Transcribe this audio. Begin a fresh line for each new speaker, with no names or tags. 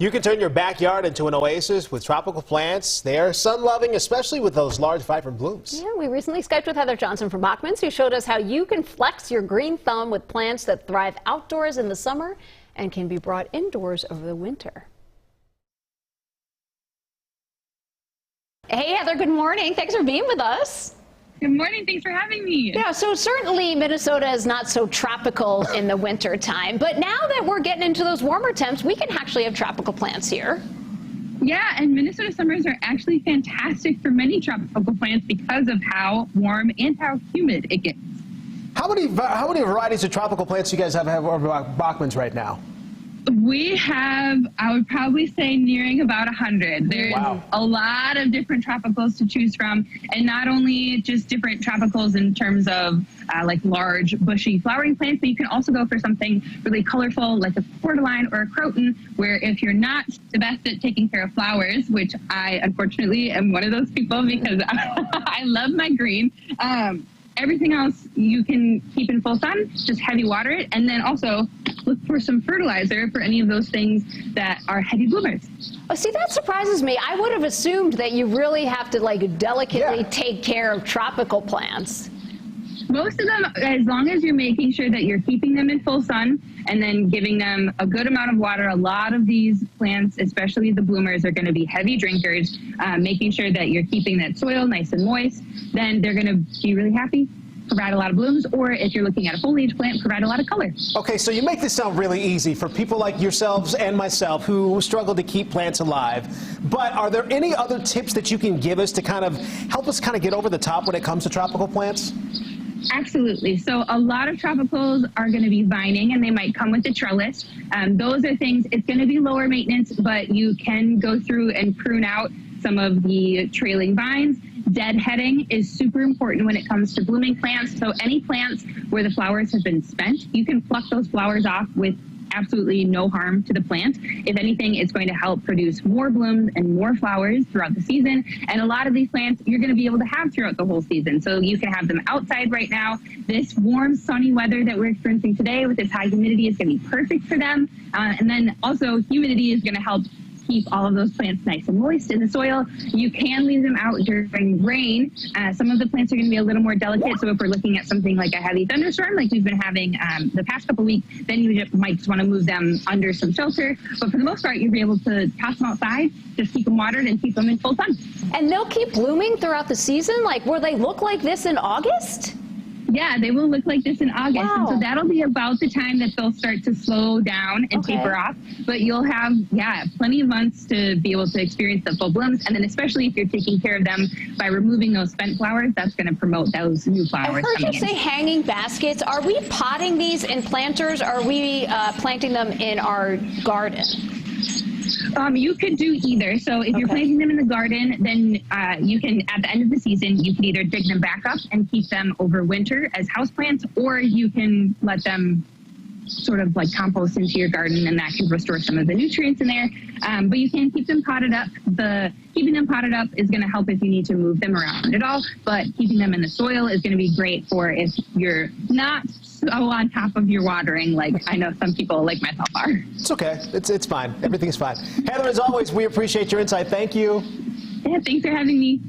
You can turn your backyard into an oasis with tropical plants. They are sun-loving, especially with those large, vibrant blooms.
Yeah, we recently Skyped with Heather Johnson from Bachman, who showed us how you can flex your green thumb with plants that thrive outdoors in the summer and can be brought indoors over the winter. Hey, Heather, good morning. Thanks for being with us.
Good morning. Thanks for having me.
Yeah, so certainly Minnesota is not so tropical in the winter time, but now that we're getting into those warmer temps, we can actually have tropical plants here.
Yeah, and Minnesota summers are actually fantastic for many tropical plants because of how warm and how humid it gets.
How many varieties of tropical plants do you guys have over Bachman's right now?
We have, I would probably say, nearing about 100. There's a lot of different tropicals to choose from, and not only just different tropicals in terms of like large, bushy flowering plants, but you can also go for something really colorful like a cordyline or a croton, where if you're not the best at taking care of flowers, which I unfortunately am one of those people because I love my green, everything else you can keep in full sun, just heavy water it, and then also look for some fertilizer for any of those things that are heavy bloomers.
Oh, see, that surprises me. I would have assumed that you really have to like delicately take care of tropical plants.
Most of them, as long as you're making sure that you're keeping them in full sun and then giving them a good amount of water, a lot of these plants, especially the bloomers, are going to be heavy drinkers, making sure that you're keeping that soil nice and moist, then they're going to be really happy, provide a lot of blooms, or if you're looking at a foliage plant, provide a lot of color.
Okay, so you make this sound really easy for people like yourselves and myself who struggle to keep plants alive, but are there any other tips that you can give us to kind of help us kind of get over the top when it comes to tropical plants?
Absolutely. So a lot of tropicals are going to be vining, and they might come with a trellis. Those are things, it's going to be lower maintenance, but you can go through and prune out some of the trailing vines. Deadheading is super important when it comes to blooming plants. So any plants where the flowers have been spent, you can pluck those flowers off with absolutely no harm to the plant. If anything, it's going to help produce more blooms and more flowers throughout the season. And a lot of these plants you're going to be able to have throughout the whole season. So you can have them outside right now. This warm, sunny weather that we're experiencing today with this high humidity is going to be perfect for them. And then also humidity is going to help keep all of those plants nice and moist in the soil. You can leave them out during rain. Some of the plants are going to be a little more delicate, so if we're looking at something like a heavy thunderstorm like we've been having the past couple weeks, then you might just want to move them under some shelter. But for the most part, you'll be able to toss them outside, just keep them watered and keep them in full sun.
And they'll keep blooming throughout the season? Like, will they look like this in August?
Yeah, they will look like this in August.
Wow.
And so that'll be about the time that they'll start to slow down and taper off. But you'll have, plenty of months to be able to experience the full blooms. And then especially if you're taking care of them by removing those spent flowers, that's going to promote those new flowers.
I heard you say hanging baskets. Are we potting these in planters, or are we planting them in our garden?
You could do either. So if you're planting them in the garden, then you can, at the end of the season, you can either dig them back up and keep them over winter as houseplants, or you can let them sort of like compost into your garden, and that can restore some of the nutrients in there. But you can keep them potted up. Keeping them potted up is going to help if you need to move them around at all, but keeping them in the soil is going to be great for if you're not so on top of your watering like I know some people like myself are.
It's okay. It's fine. Everything's fine. Heather, as always, we appreciate your insight. Thank you.
Yeah, thanks for having me.